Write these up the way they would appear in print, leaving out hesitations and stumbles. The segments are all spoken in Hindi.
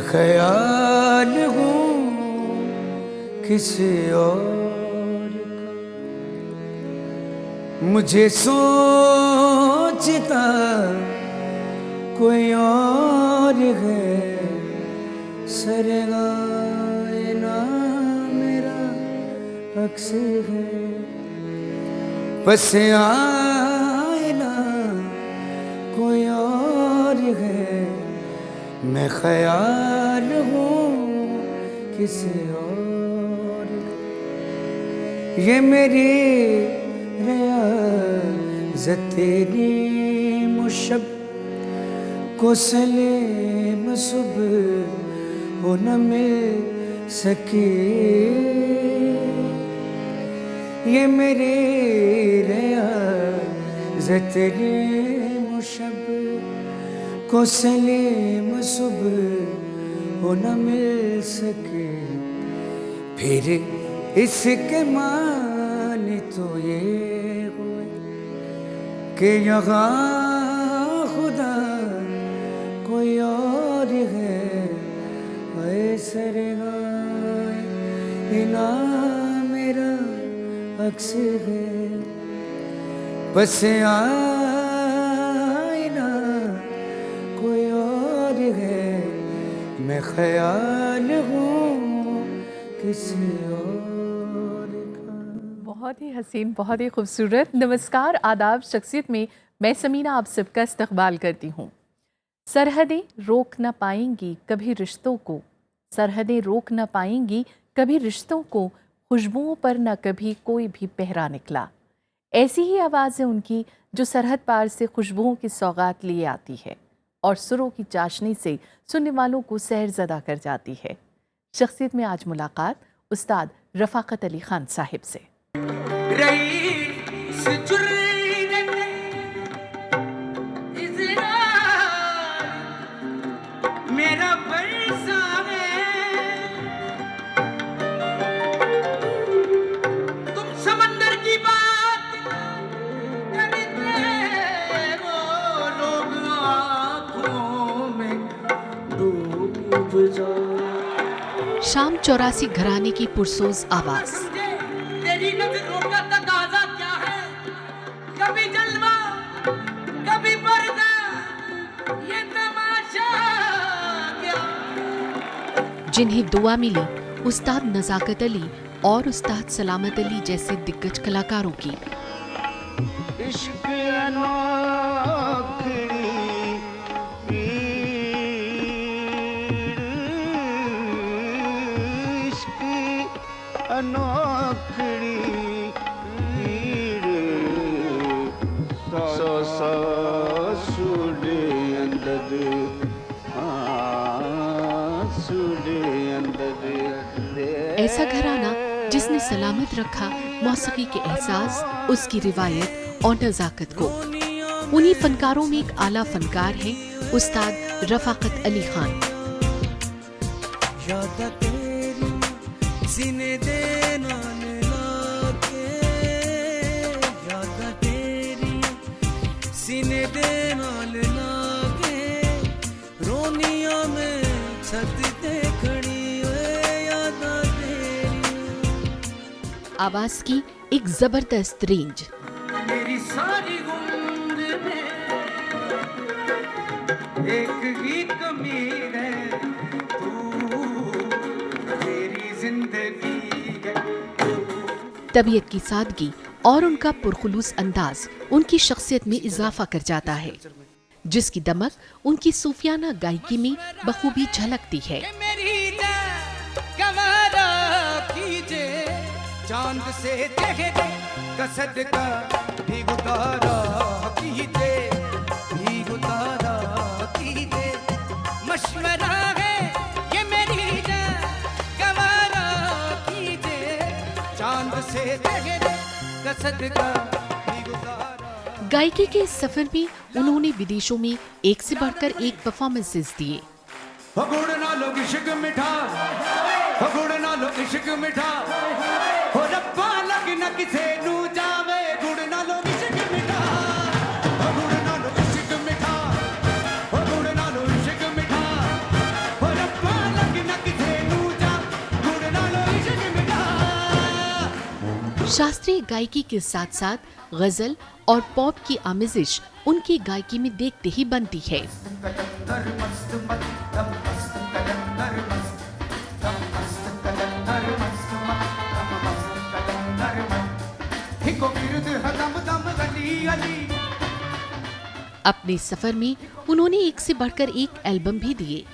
ख्याल हूँ किसी और का, मुझे सोचता कोई और है, सरगाए ना मेरा अक्स है, बस आए ना कोई और है, मैं ख्याल हूँ किसी और का। ये मेरी रियाज़त तेरी मुशब को सलीम सुबह हो न मिल सकी, ये मेरी रियाज़त तेरी मुशब को सलीम सुबह हो न मिल सके, फिर इसके माने तो ये हुए कि यहाँ खुदा कोई और है, ऐसे सरगाए ना मेरा अक्स है, बस आए ना कोई और है, मैं ख्याल हूँ किसी और का। बहुत ही हसीन, बहुत ही खूबसूरत। नमस्कार, आदाब। शख्सियत में मैं समीना आप सबका इस्तकबाल करती हूँ। सरहदें रोक न पाएंगी कभी रिश्तों को, सरहदें रोक न पाएंगी कभी रिश्तों को, खुशबुओं पर न कभी कोई भी पहरा निकला। ऐसी ही आवाज़ है उनकी जो सरहद पार से खुशबुओं की सौगात लिए आती है और सुरों की चाशनी से सुनने वालों को सहरज़दा कर जाती है। शख्सियत में आज मुलाकात उस्ताद रफ़ाकत अली खान साहिब से। मेरा बरसा है तुम समंदर की बात करते हो, लोग आँखों में डूब जाओ। शाम 84 घराने की पुरसोज आवाज़। तेरी नजरों का तकाज़ा क्या है, कभी जलवा कभी पर्दा, ये तमाशा क्या। जिन्हें दुआ मिली उस्ताद नज़ाकत अली और उस्ताद सलामत अली जैसे दिग्गज कलाकारों की। इश्क अनोखड़ी पीड़, इश्क अनोखड़ी पीड़, सौ सौ सुडे अंदर सुडे अंदर। ऐसा घराना जिसने सलामत रखा मौसीकी के एहसास, उसकी रिवायत और नज़ाकत को। उन्हीं फनकारों में एक आला फनकार हैं उस्ताद रफ़ाकत अली खान। याद तेरी सीने दे नाल लाके, याद तेरी सीने दे नाल लाके, रोनिया में छत ते खड़ी हुए, याद तेरी। आवाज़ की एक ज़बरदस्त रेंज। मेरी सारी उम्र में एक ही कमी है, तू तेरी जिंदगी है। तबीयत की सादगी और उनका पुरखुलूस अंदाज उनकी शख्सियत में इजाफा कर जाता है, जिसकी दमक उनकी सूफियाना गायकी में बखूबी झलकती है। मेरी गवारा कीजे चांद से चेहरे कसद का भी गुजारा कीजे, भी गुजारा कीजे। मशवरा है ये मेरी गवारा कीजे चांद से चेहरे कसद का भी गुजारा। गायकी के इस सफर में उन्होंने विदेशों में एक से बढ़कर एक परफॉर्मेंसेस दिए। गुड़ ना लो इश्क मिठा, गुड़ ना लो इश्क मिठा, हो रब्बा लग न किसे नू जावे, गुड़ ना लो इश्क मिठा, गुड़ ना लो इश्क मिठा, गुड़ ना लो इश्क मिठा, हो रब्बा शास्त्रीय गायकी के साथ साथ गजल और पॉप की आमिजिश उनकी गायकी में देखते ही बनती है। कलंदर मस्त मत दम मस्त कलंदर मस्त दम मस्त कलंदर मस्त मत दम मस्त कलंदर मत हिको बिरद हदम दम गली अली। अपने सफर में उन्होंने एक से बढ़कर एक एल्बम भी दिए।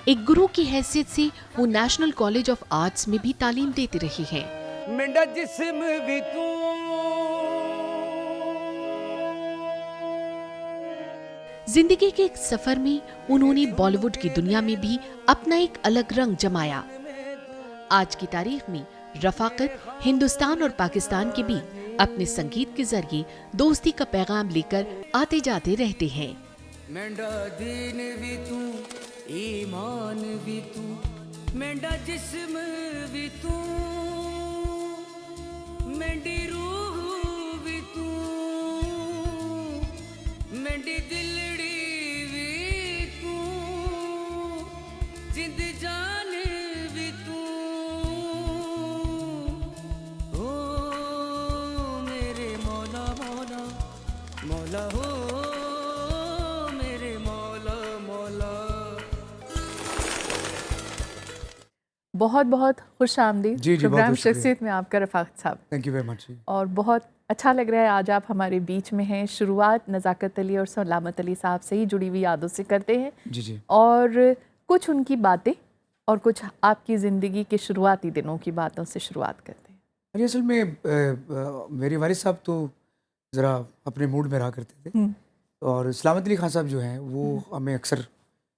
एक गुरु की हैसियत से वो नेशनल कॉलेज ऑफ आर्ट्स में भी तालीम देते रहे हैं। मेरा जिस्म भी तू जिंदगी के एक सफर में उन्होंने बॉलीवुड की दुनिया में भी अपना एक अलग रंग जमाया। आज की तारीख में रफाकत हिंदुस्तान और पाकिस्तान के भी अपने संगीत के जरिए दोस्ती का पैगाम लेकर आते जाते रहते हैं। मेरा दीन भी तू ईमान भी तू मेरा जिस्म भी तू मेरी रूह भी तू मेरी दिलड़ी भी तू जिंद जान भी तू ओ मेरे मौला मौला मौला हो मेरे मौला मौला। बहुत बहुत खुश आमदीद जी, बहुत प्रोग्राम बहुत शुक्रिया। शख्सियत में आपका रफ़ाकत साहब। Thank you very much. और बहुत अच्छा लग रहा है आज आप हमारे बीच में हैं। शुरुआत नज़ाकत अली और सलामत अली साहब से ही जुड़ी हुई यादों से करते हैं जी जी और कुछ उनकी बातें और कुछ आपकी ज़िंदगी के शुरुआती दिनों की बातों से शुरुआत करते हैं। अरे असल में मेरे वालिद साहब तो ज़रा अपने मूड में रहा करते थे और सलामत अली खान साहब जो हैं वो हमें अक्सर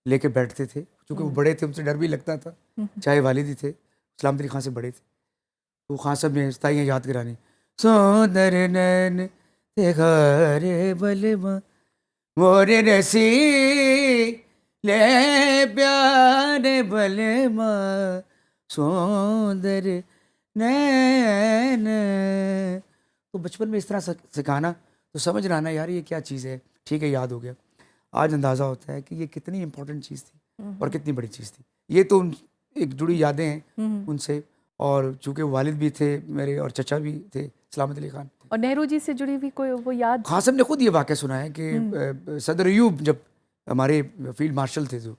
लेके बैठते थे क्योंकि वो बड़े थे, उनसे डर भी लगता था, चाहे वालिद ही थे, सलामत अली खान से बड़े थे। तो खान साहब ने ताइयाँ याद करानी, सोदर नैन देखा रे बलमा मोरे रसी ले प्यारे बलमा सोदर नैन। तो बचपन में इस तरह सिखाना तो समझ रहा ना यार ये क्या चीज़ है। ठीक है, याद हो गया। आज अंदाज़ा होता है कि ये कितनी इम्पोर्टेंट चीज़ थी और कितनी बड़ी चीज़ थी। ये तो एक जुड़ी यादें हैं उनसे। और चूँकि वालिद भी थे मेरे और चचा भी थे सलामत अली खान। और नेहरू जी से जुड़ी हुई कोई वो याद? खान साहब ने खुद ये वाक़या सुना है कि सदर अयूब जब हमारे फील्ड मार्शल थे जो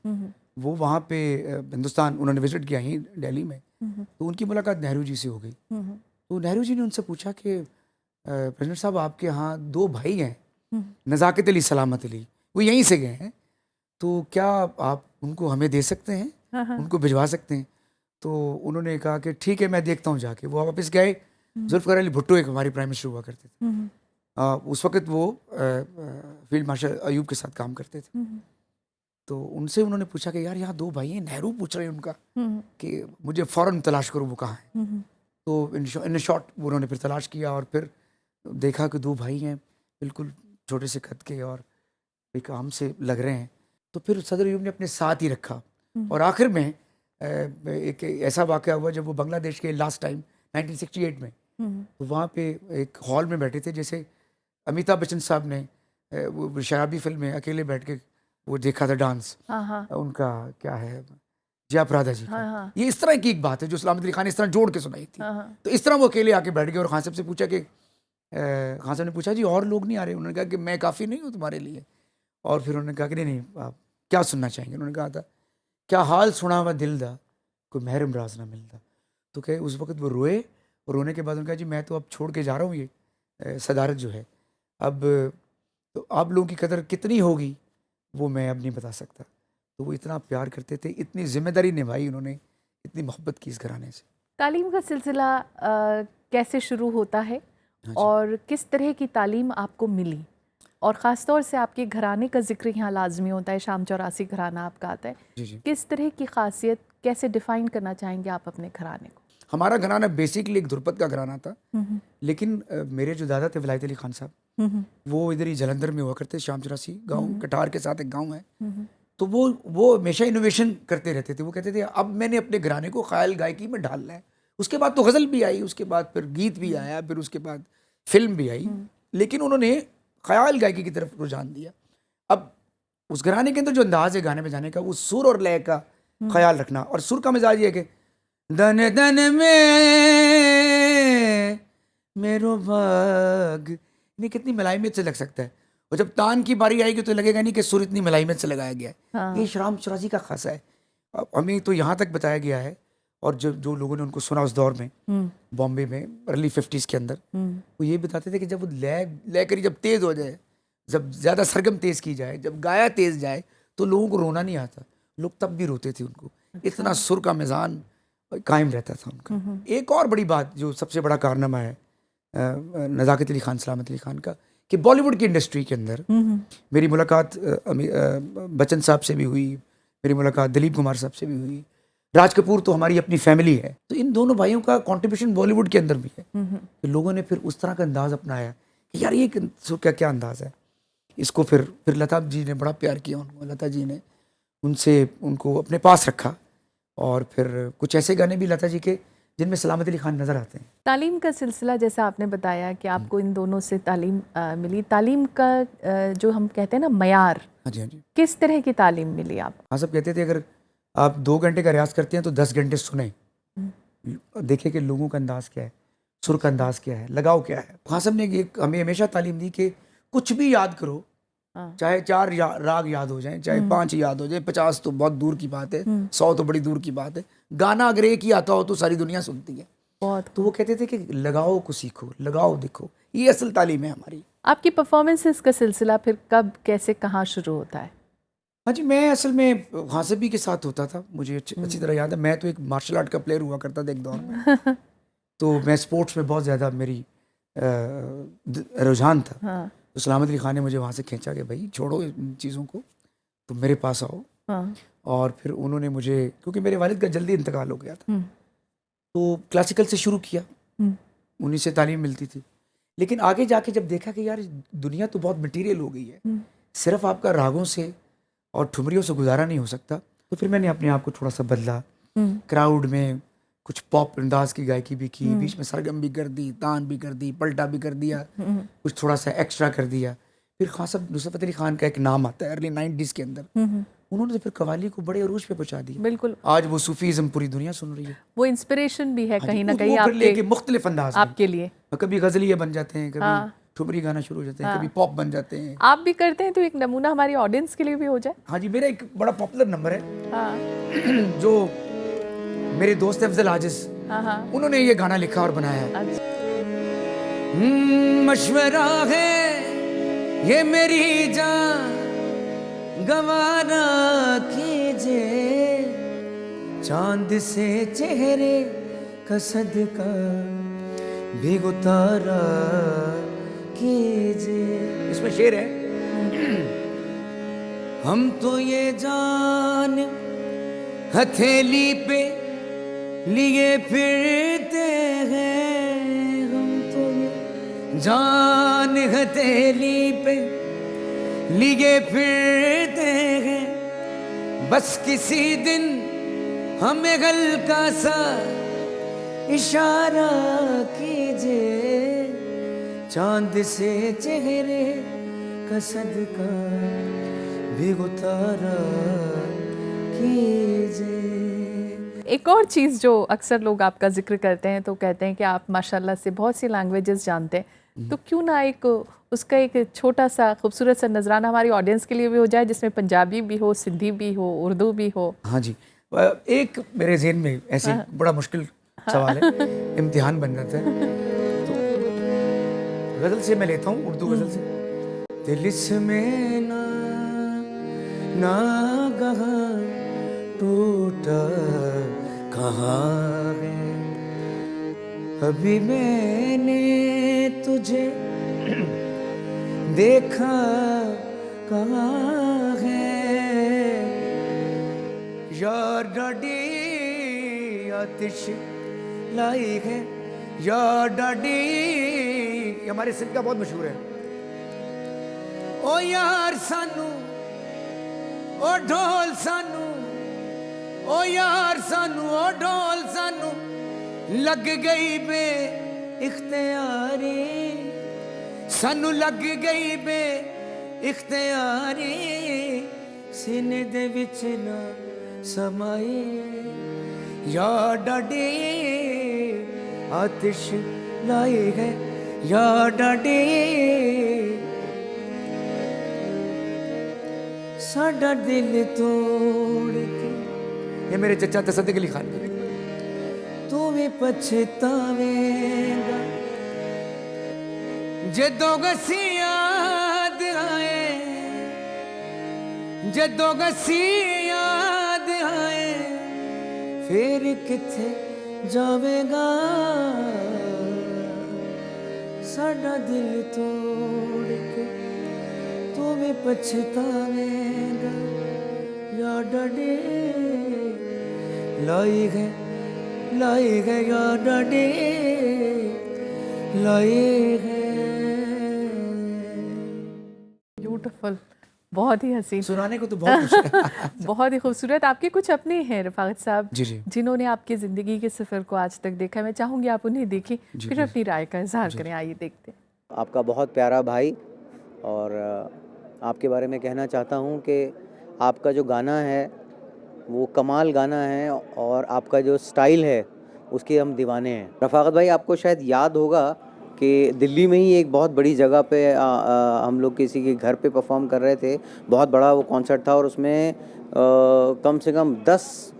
वो वहाँ पे हिंदुस्तान उन्होंने विजिट किया ही दिल्ली में, तो उनकी मुलाकात नेहरू जी से हो गई। तो नेहरू जी ने उनसे पूछा कि प्रेसिडेंट साहब आपके यहाँ दो भाई हैं, नज़ाकत अली सलामत अली, वो यहीं से गए हैं, तो क्या आप उनको हमें दे सकते हैं, उनको भिजवा सकते हैं? तो उन्होंने कहा कि ठीक है मैं देखता हूँ जाके। वो वापस गए। जुल्फ़िकार अली भुट्टो एक हमारी प्राइम मिनिस्टर हुआ करते थे, उस वक़्त वो फील्ड मार्शल अयूब के साथ काम करते थे। तो उनसे उन्होंने पूछा कि यार यहाँ दो भाई हैं, नेहरू पूछ रहे हैं उनका कि मुझे फ़ौरन तलाश करो वो कहाँ है। तो इन शॉर्ट उन्होंने फिर तलाश किया और फिर देखा कि दो भाई हैं बिल्कुल छोटे से कद के और एक आम से लग रहे हैं। तो फिर सदर अयूब ने अपने साथ ही रखा और आखिर में एक ऐसा वाक़या हुआ जब वो बांग्लादेश के लास्ट टाइम 1968 में तो वहाँ पे एक हॉल में बैठे थे, जैसे अमिताभ बच्चन साहब ने वो शराबी फिल्म में अकेले बैठ के वो देखा था डांस उनका क्या है जयाप्रदा जी का। ये इस तरह की एक बात है जो सलामत अली खान ने इस तरह जोड़ के सुनाई थी। तो इस तरह वो अकेले आके बैठ गए और खान साहब से पूछा कि खान साहब ने पूछा जी और लोग नहीं आ रहे? उन्होंने कहा कि मैं काफ़ी नहीं हूँ तुम्हारे लिए। और फिर उन्होंने कहा कि नहीं आप क्या सुनना चाहेंगे? उन्होंने कहा था क्या हाल सुना हुआ दिल दा कोई महरम राज ना मिलता। तो कहे उस वक्त वो रोए और रोने के बाद उन्होंने कहा जी मैं तो अब छोड़ के जा रहा हूँ ये सदारत जो है, अब तो आप लोगों की कदर कितनी होगी वो मैं अब नहीं बता सकता। तो वो इतना प्यार करते थे, इतनी जिम्मेदारी निभाई उन्होंने, इतनी मोहब्बत की इस घराने से। तालीम का सिलसिला कैसे शुरू होता है और किस तरह की तालीम आपको मिली? और ख़ास तौर से आपके घराने का जिक्र यहाँ लाजमी होता है, शाम 84 घराना आपका आता है। जी। किस तरह की खासियत कैसे डिफ़ाइन करना चाहेंगे आप अपने घराने को? हमारा घराना बेसिकली एक धुरपत का घराना था, लेकिन मेरे जो दादा थे विलायत अली खान साहब वो इधर ही जलंधर में हुआ करते, शाम 84 गाँव कटार के साथ एक गाँव है। तो वो हमेशा इनोवेशन करते रहते थे। वो कहते थे अब मैंने अपने घराने को ख्याल गायकी में ढालना है। उसके बाद तो गज़ल भी आई, उसके बाद फिर गीत भी आया, फिर उसके बाद फिल्म भी आई, लेकिन उन्होंने ख्याल गायकी की तरफ रुझान दिया। अब उस घराने के अंदर जो अंदाज है गाने बजाने का, वो सुर और लय का ख्याल रखना। और सुर का मिजाज ये है कि दन दन में मेरो भाग, नहीं कितनी मलाइमियत से लग सकता है। और जब तान की बारी आएगी तो लगेगा नहीं कि सुर इतनी मलाइमियत से लगाया गया है। हाँ। ये शराम चुरासी का खासा है। अब हमें तो यहाँ तक बताया गया है, और जो लोगों ने उनको सुना उस दौर में बॉम्बे में अर्ली 50s के अंदर, वो ये बताते थे कि जब वो लय करी जब तेज हो जाए, जब ज़्यादा सरगम तेज की जाए, जब गाया तेज जाए, तो लोगों को रोना नहीं आता, लोग तब भी रोते थे उनको। इतना सुर का मिजान कायम रहता था उनका। एक और बड़ी बात जो सबसे बड़ा कारनामा है नज़ाकत अली खान, सलामत अली खान का, कि बॉलीवुड की इंडस्ट्री के अंदर मेरी मुलाकात बच्चन साहब से भी हुई, मेरी मुलाकात दिलीप कुमार साहब से भी हुई, राज कपूर तो हमारी अपनी फैमिली है, तो इन दोनों भाइयों का कंट्रीब्यूशन बॉलीवुड के अंदर भी है। तो लोगों ने फिर उस तरह का अंदाज अपनाया कि यार ये क्या अंदाज है। इसको फिर लता जी ने बड़ा प्यार किया उनको, लता जी ने उनको अपने पास रखा, और फिर कुछ ऐसे गाने भी लता जी के जिनमें सलामत अली खान नज़र आते हैं। तालीम का सिलसिला, जैसा आपने बताया कि आपको इन दोनों से तालीम मिली, तालीम का जो हम कहते हैं ना मयार, हाँ जी, हाँ जी। किस तरह की तालीम मिली आपको? हाँ, सब कहते थे अगर आप 2 घंटे का रियाज करते हैं तो 10 घंटे सुने, देखे कि लोगों का अंदाज क्या है, सुर का अंदाज क्या है, लगाव क्या है। हाँ साहब ने हमें हमेशा तालीम दी कि कुछ भी याद करो, चाहे 4 राग याद हो जाएं, चाहे 5 याद हो जाए, 50 तो बहुत दूर की बात है, 100 तो बड़ी दूर की बात है। गाना अगर एक ही आता हो तो सारी दुनिया सुनती है। बहुत। तो वो कहते थे कि लगाओ को सीखो, लगाओ देखो, ये असल तालीम है हमारी। आपकी परफॉर्मेंसेस का सिलसिला फिर कब, कैसे, कहाँ शुरू होता है? हाँ जी, मैं असल में हासिबी के साथ होता था, मुझे अच्छी तरह याद है। मैं तो एक मार्शल आर्ट का प्लेयर हुआ करता था एक दौर में। तो मैं स्पोर्ट्स में बहुत ज़्यादा मेरी रुझान था। हाँ। तो सलामत अली खान ने मुझे वहाँ से खींचा कि भाई छोड़ो इन चीज़ों को, तो मेरे पास आओ। हाँ। और फिर उन्होंने मुझे, क्योंकि मेरे वालिद का जल्दी इंतकाल हो गया था, तो क्लासिकल से शुरू किया, उन्हीं से तालीम मिलती थी। लेकिन आगे जाके जब देखा कि यार दुनिया तो बहुत मटीरियल हो गई है, सिर्फ आपका रागों से और ठुमरियों से गुजारा नहीं हो सकता, तो फिर मैंने अपने आप को थोड़ा सा बदला। क्राउड में कुछ पॉप अंदाज की गायकी भी की, बीच में सरगम भी कर दी, तान भी कर दी, पलटा भी कर दिया, कुछ थोड़ा सा एक्स्ट्रा कर दिया। फिर खान साहब, नुसरत अली खान का एक नाम आता है अर्ली 90s के अंदर, उन्होंने तो फिर कवाली को बड़े अरूज पे पहुंचा दिया। बिल्कुल। आज वो सूफीज़्म पूरी दुनिया सुन रही है। वो इंस्पिरेशन भी है कहीं ना वो कहीं फिर लेके आपके, मुख्तलिफ अंदाज में। आपके लिए। कभी गजलिए बन जाते हैं, कभी ठुमरी गाना शुरू हो जाते हैं, कभी पॉप बन जाते हैं। आप भी करते हैं तो एक नमूना हमारी ऑडियंस के लिए भी हो जाए। हाँ जी, मेरा एक बड़ा पॉपुलर नंबर है, हाँ। जो मेरे दोस्त अफजल आजिज, उन्होंने ये गाना लिखा और बनाया है। अच्छा। मशवरा है ये मेरी जान, गवारा कीजिए, चांद से चेहरे का सदका भी उतारा कीजिए। इसमें शेर है, हम तो ये जान हथेली पे लिए फिरते हैं, हम तो ये जान हथेली पे लिए फिरते हैं, बस किसी दिन हमें हल्का सा इशारा कीजिए, चांद से चेहरे का सदका भी उतारा कीजिए। एक और चीज़ जो अक्सर लोग आपका जिक्र करते हैं तो कहते हैं कि आप माशाल्लाह से बहुत सी लैंग्वेजेस जानते हैं, तो क्यों ना एक उसका एक छोटा सा खूबसूरत सा नजराना हमारी ऑडियंस के लिए भी हो जाए, जिसमें पंजाबी भी हो, सिंधी भी हो, उर्दू भी हो। हाँ जी, एक मेरे ज़हन में ऐसे बड़ा मुश्किल सवाल है, इम्तिहान बन जाता है, तो गज़ल से मैं लेता हूँ, उर्दू गज़ल से। दिल इसमें ना कहाँ टूटा कहाँ है, अभी मैंने तुझे देखा कहाँ है, यार डाडी आतिश लाई है, यार डाडी, ये हमारे सिंध का बहुत मशहूर है। ओ यार सानू, ओ ढोल सानू, ओ यार सानू, ओ ढोल सानू, लग गई बे इख्तियारी, सानू लग गई बे इख्तियारी, सीने दे विच ना समाई, या डाडी आतिश लाई है, या डाडे साडा दिल तोड़ के, ये मेरे चचा तसद्दुक अली खान के, तू भी पछतावेगा जदों गसी याद आए, जदों गसी याद आए, फिर किथे जावेगा साडा दिल तोड़ के, तू भी पछतावेगा या डडे लाई गए या डडे लाई गए। ब्यूटीफुल, बहुत ही हसीन, सुनाने को तो बहुत कुछ है। बहुत ही खूबसूरत। आपके कुछ अपने हैं रफ़ाकत साहब, जी जी जिन्होंने आपकी ज़िंदगी के सफ़र को आज तक देखा है। मैं चाहूँगी आप उन्हें देखें, फिर अपनी राय का इजहार करें। आइए देखते हैं। आपका बहुत प्यारा भाई, और आपके बारे में कहना चाहता हूँ कि आपका जो गाना है वो कमाल गाना है, और आपका जो स्टाइल है उसके हम दीवाने हैं। रफ़ाकत भाई, आपको शायद याद होगा कि दिल्ली में ही एक बहुत बड़ी जगह पे हम लोग किसी के घर पे परफॉर्म कर रहे थे। बहुत बड़ा वो कॉन्सर्ट था, और उसमें कम से कम 10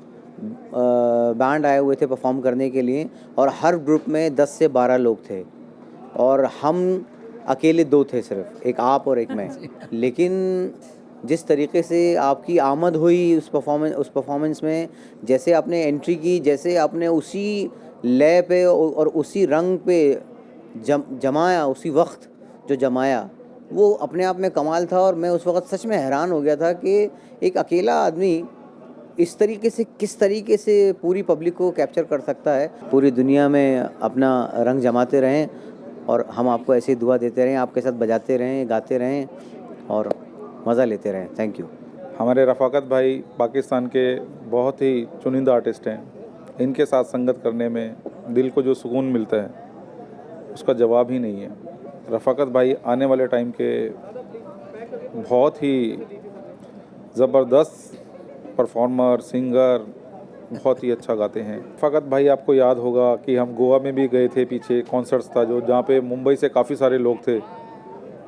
बैंड आए हुए थे परफॉर्म करने के लिए, और हर ग्रुप में 10 से 12 लोग थे, और हम अकेले 2 थे सिर्फ, एक आप और एक मैं। लेकिन जिस तरीके से आपकी आमद हुई उस परफॉर्मेंस में, जैसे आपने एंट्री की, जैसे आपने उसी लय पे और उसी रंग पे जमाया, उसी वक्त जो जमाया, वो अपने आप में कमाल था। और मैं उस वक्त सच में हैरान हो गया था कि एक अकेला आदमी इस तरीके से, किस तरीके से पूरी पब्लिक को कैप्चर कर सकता है। पूरी दुनिया में अपना रंग जमाते रहें, और हम आपको ऐसे ही दुआ देते रहें, आपके साथ बजाते रहें, गाते रहें और मज़ा लेते रहें। Thank you. हमारे रफ़ाकत भाई पाकिस्तान के बहुत ही चुनिंदा आर्टिस्ट हैं। इनके साथ संगत करने में दिल को जो सुकून मिलता है उसका जवाब ही नहीं है। रफ़ाकत भाई आने वाले टाइम के बहुत ही ज़बरदस्त परफॉर्मर, सिंगर, बहुत ही अच्छा गाते हैं। रफ़ाकत भाई, आपको याद होगा कि हम गोवा में भी गए थे, पीछे कॉन्सर्ट्स था जो, जहाँ पे मुंबई से काफ़ी सारे लोग थे,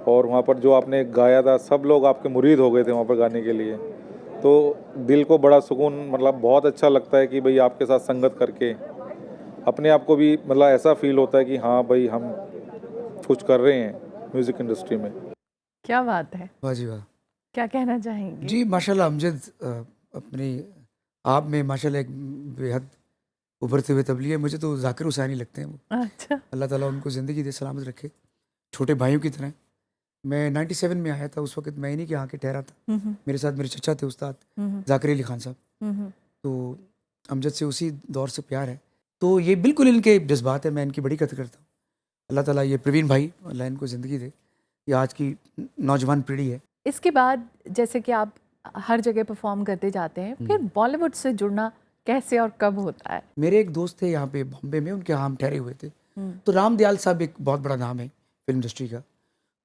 और वहाँ पर जो आपने गाया था सब लोग आपके मुरीद हो गए थे वहाँ पर गाने के लिए। तो दिल को बड़ा सुकून, मतलब बहुत अच्छा लगता है कि भाई आपके साथ संगत करके अपने आप को भी मतलब ऐसा फील होता है कि हाँ भाई हम कुछ कर रहे हैं म्यूज़िक इंडस्ट्री में। क्या बात है, वाह जी वाह। क्या कहना चाहेंगे? जी माशाल्लाह, अमजद अपनी आप में माशाल्लाह एक बेहद उभरते हुए तबली है। मुझे तो जाकिर हुसैनी लगते हैं वो। अच्छा, अल्लाह ताला उनको ज़िंदगी दे, सलामत रखे, छोटे भाइयों की तरह। मैं 97 में आया था, उस वक्त मैं इन्हीं के यहाँ के ठहरा था। मेरे साथ मेरे चचा थे उस्ताद जाकिर अली खान साहब। तो अमजद से उसी दौर से प्यार है, तो ये बिल्कुल इनके जज्बात है, मैं इनकी बड़ी कदर करता हूँ। अल्लाह ताला ये प्रवीण भाई, अल्लाह इनको ज़िंदगी दे, ये आज की नौजवान पीढ़ी है। इसके बाद जैसे कि आप हर जगह परफॉर्म करते जाते हैं, फिर बॉलीवुड से जुड़ना कैसे और कब होता है? मेरे एक दोस्त थे यहाँ पे बॉम्बे में, उनके यहाँ हम ठहरे हुए थे। तो राम दयाल साहब एक बहुत बड़ा नाम है फिल्म इंडस्ट्री का,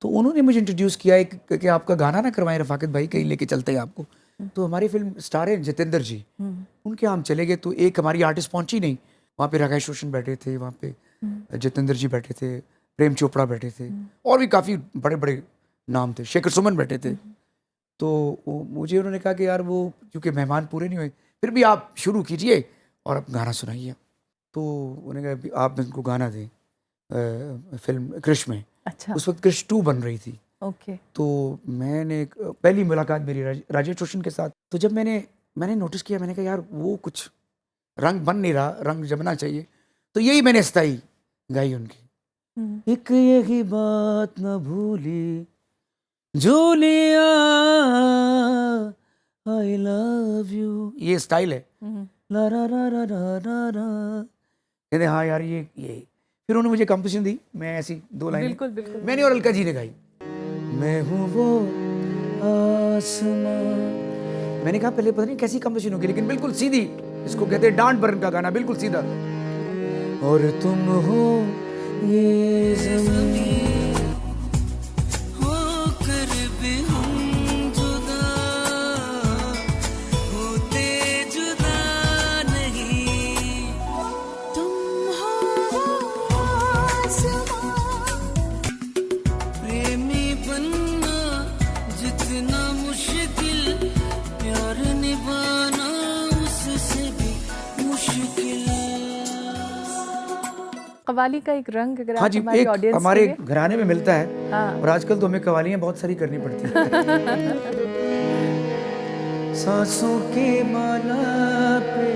तो उन्होंने मुझे इंट्रोड्यूस किया कि आपका गाना ना करवाएं रफ़ाकत भाई, कहीं लेके चलते हैं आपको। तो हमारी फिल्म स्टार है जितेंद्र जी, उनके यहाँ हम चले गए। तो एक हमारी आर्टिस्ट पहुंची नहीं, वहाँ पे राकेश रोशन बैठे थे, वहाँ पे जितेंद्र जी बैठे थे, प्रेम चोपड़ा बैठे थे, और भी काफ़ी बड़े बड़े नाम थे, शेखर सुमन बैठे थे। तो मुझे उन्होंने कहा कि यार वो क्योंकि मेहमान पूरे नहीं हुए, फिर भी आप शुरू कीजिए और आप गाना सुनाइए। तो उन्होंने कहा आप इनको गाना दें फिल्म कृष में। अच्छा, उस वक्त कृष 2 बन रही थी। ओके। तो मैंने पहली मुलाकात मेरी राजेश रोशन के साथ। तो जब मैंने नोटिस किया, मैंने कहा यार वो कुछ रंग बन नहीं रहा, रंग जमना चाहिए। तो यही मैंने स्थाई गाई उनकी, एक यही बात न भूली जूलिया आई लव यू, ये स्टाइल है। ला रा रा रा रा रा रा, कहते हाँ यार ये फिर उन्होंने मुझे कंपोजिशन दी, मैं ऐसी 2 लाइनें बिल्कुल बिल्कुल मैंने और अलका जी ने गाई। मैं हूँ वो आसमां, मैंने कहा पहले पता नहीं कैसी कंपोजिशन होगी, लेकिन बिल्कुल सीधी, इसको कहते हैं डांट बरन का गाना, बिल्कुल सीधा। और तुम हो ये ज़मीन होकर भी हम जुदा होते जुदा नहीं, तुम हो आसमां कव्वाली का एक रंग अगर हाँ आप जी, हमारी एक ऑडियंस हमारे के लिए। घराने में मिलता है हाँ। और आजकल तो हमें कवालियाँ बहुत सारी करनी पड़ती हैं। सांसों के माला पे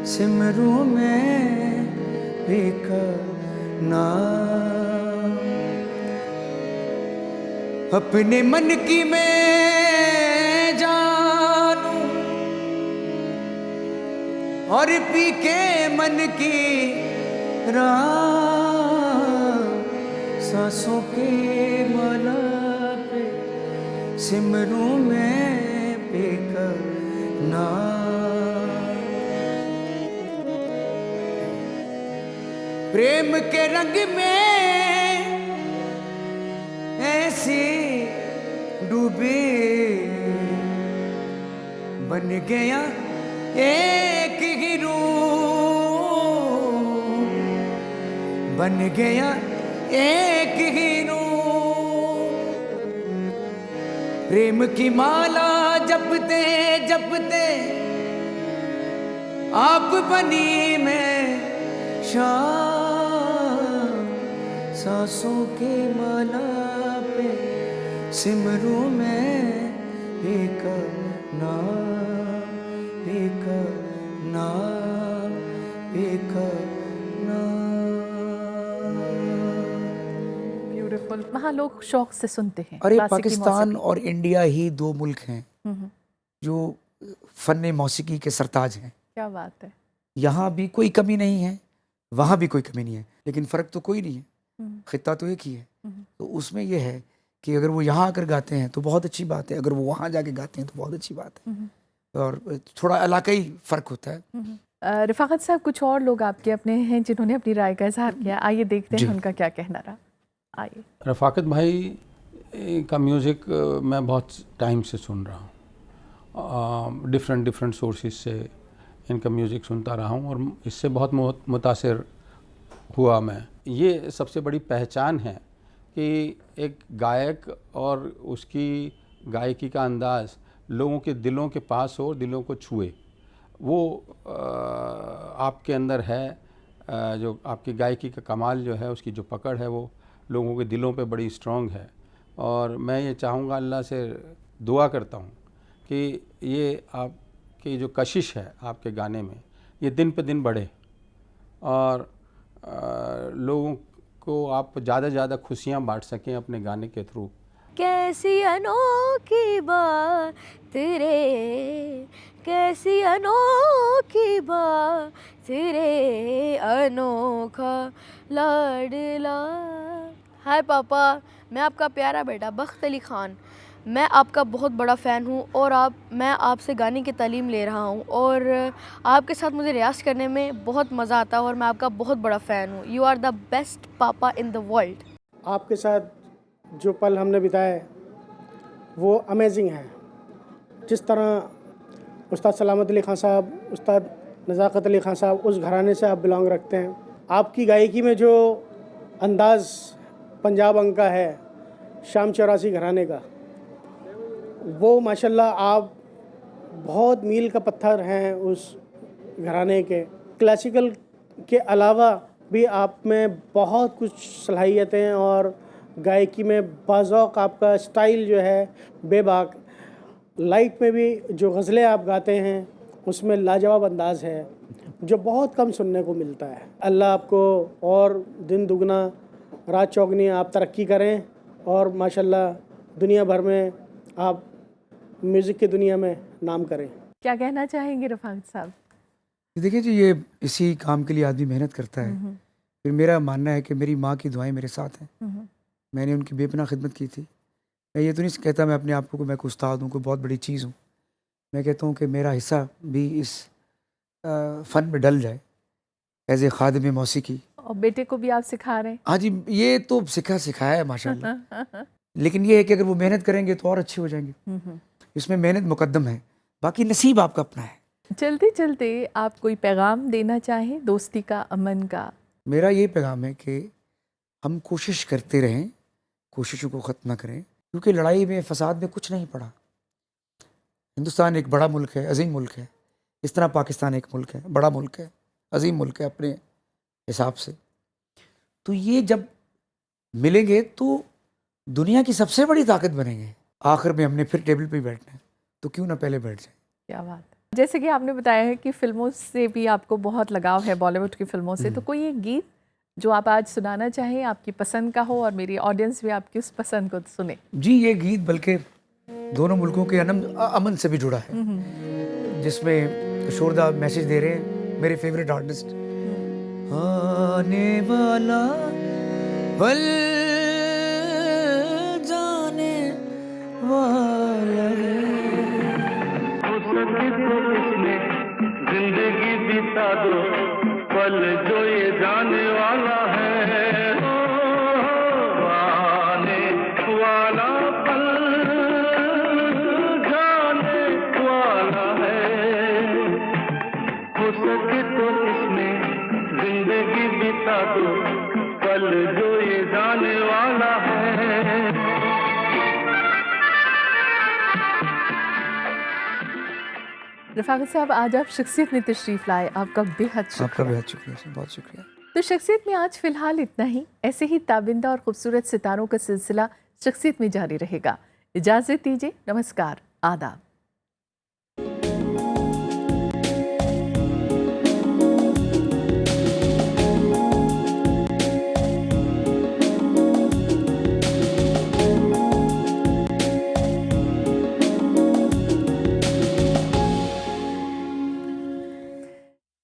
सिमरू में नाम, अपने मन की मैं जानू और पी के मन की राम, सांसों के माला पे सिमरू में नाम, प्रेम के रंग में ऐसे डूबे बन गया एक ही रूप, बन गया एक ही रूप, प्रेम की माला जपते जपते आप बनी मैं शाम, सांसों के माला पे सिमरू में एक नाम, एक नाम, एक नाम। ब्यूटीफुल। वहाँ लोग शौक से सुनते हैं अरे क्लासिकी पाकिस्तान मौसीकी। और इंडिया ही दो मुल्क हैं जो फन मौसीकी के सरताज हैं। क्या बात है। यहाँ भी कोई कमी नहीं है, वहाँ भी कोई कमी नहीं है, लेकिन फ़र्क तो कोई नहीं है, खित्ता तो एक ही है। तो उसमें यह है कि अगर वो यहाँ आकर गाते हैं तो बहुत अच्छी बात है, अगर वो वहाँ जाके गाते हैं तो बहुत अच्छी बात है, और थोड़ा इलाकाई फ़र्क होता है। रफ़ाकत साहब, कुछ और लोग आपके अपने हैं जिन्होंने अपनी राय का इजहार किया, आइए देखते हैं उनका क्या कहना रहा। आइए। रफ़ाकत भाई का म्यूज़िक मैं बहुत टाइम से सुन रहा हूँ, डिफरेंट सोर्सेज से इनका म्यूज़िक सुनता रहा हूँ और इससे बहुत मुतासिर हुआ मैं। ये सबसे बड़ी पहचान है कि एक गायक और उसकी गायकी का अंदाज़ लोगों के दिलों के पास हो, दिलों को छुए। वो आपके अंदर है, जो आपकी गायकी का कमाल जो है, उसकी जो पकड़ है, वो लोगों के दिलों पे बड़ी स्ट्रॉन्ग है। और मैं ये चाहूँगा, अल्लाह से दुआ करता हूँ कि ये आपकी जो कशिश है आपके गाने में, ये दिन पे दिन बढ़े और लोगों को आप ज़्यादा से ज़्यादा खुशियाँ बांट सकें अपने गाने के थ्रू। कैसी अनोखी बात रे, कैसी अनोखी बात रे, अनोखा लाडला। हाय पापा, मैं आपका प्यारा बेटा बख्त अली ख़ान। मैं आपका बहुत बड़ा फ़ैन हूँ और मैं आपसे गाने की तालीम ले रहा हूँ और आपके साथ मुझे रियाज़ करने में बहुत मज़ा आता है और मैं आपका बहुत बड़ा फ़ैन हूँ। यू आर द बेस्ट पापा इन द वर्ल्ड। आपके साथ जो पल हमने बिताए वो अमेजिंग है। जिस तरह उस्ताद सलामत अली ख़ान साहब, उस्ताद नज़ाकत अली ख़ान साहब, उस घराने से आप बिलोंग रखते हैं। आपकी गायकी में जो अंदाज़ पंजाब अंग का है, शाम 84 घराने का, वो माशाल्लाह आप बहुत मील का पत्थर हैं उस घराने के। क्लासिकल के अलावा भी आप में बहुत कुछ सलाहियतें और गायकी में बाज़ौक़ आपका स्टाइल जो है बेबाक। लाइट में भी जो गज़लें आप गाते हैं उसमें लाजवाब अंदाज़ है जो बहुत कम सुनने को मिलता है। अल्लाह आपको और दिन दुगना रात चौगनी आप तरक्की करें और माशाल्लाह दुनिया भर में आप म्यूज़िक की दुनिया में नाम करें। क्या कहना चाहेंगे रफ़ाकत साहब? देखिए जी, ये इसी काम के लिए आदमी मेहनत करता है। फिर मेरा मानना है कि मेरी माँ की दुआएं मेरे साथ हैं। मैंने उनकी बेपनाह खिदमत की थी। मैं ये तो नहीं कहता मैं अपने आप को मैं कोई उस्ताद हूँ, कोई बहुत बड़ी चीज़ हूँ। मैं कहता हूँ कि मेरा हिस्सा भी इस फ़न में डल जाए एज़ ए खादिम मौसीकी। और बेटे को भी आप सिखा रहे हैं? हाँ जी, ये तो सिखाया है माशाल्लाह। लेकिन ये है कि अगर वो मेहनत करेंगे तो और अच्छे हो जाएंगे। इसमें मेहनत मुकद्दम है, बाकी नसीब आपका अपना है। चलते चलते आप कोई पैगाम देना चाहें दोस्ती का, अमन का? मेरा ये पैगाम है कि हम कोशिश करते रहें, कोशिशों को ख़त्म ना करें, क्योंकि लड़ाई में, फसाद में कुछ नहीं पड़ा। हिंदुस्तान एक बड़ा मुल्क है, अजीम मुल्क है। इस तरह पाकिस्तान एक मुल्क है, बड़ा मुल्क है, अजीम मुल्क है अपने हिसाब से। तो ये जब मिलेंगे तो दुनिया की सबसे बड़ी ताकत बनेंगे। आखिर में हमने फिर टेबल पे ही बैठना है, तो क्यों ना पहले बैठ जाए। क्या बात है। जैसे कि आपने बताया है कि फिल्मों से भी आपको बहुत लगाव है, बॉलीवुड की फिल्मों से, तो कोई एक गीत जो आप आज सुनाना चाहें, आपकी पसंद का हो और मेरी ऑडियंस भी आपकी उस पसंद को सुने। जी, ये गीत बल्कि दोनों मुल्कों के अमन से भी जुड़ा है, जिसमें शोरदा मैसेज दे रहे हैं मेरे फेवरेट आर्टिस्ट। आने वाला पल जाने वाला जिंदगी बिता दो पल जो ये जाने वाला है, आने वाला पल जाने वाला है। हो सके तो इसमें जिंदगी बिता दो पल जो ये जाने वाला है। रफ़ाकत साहब, आज आप शख्सियत में तशरीफ़ लाए, आपका बेहद आपका शुक्रिया। बेहद शुक्रिया सर, बहुत शुक्रिया। तो शख्सियत में आज फ़िलहाल इतना ही। ऐसे ही ताबिंदा और ख़ूबसूरत सितारों का सिलसिला शख्सियत में जारी रहेगा। इजाज़त दीजिए, नमस्कार, आदाब।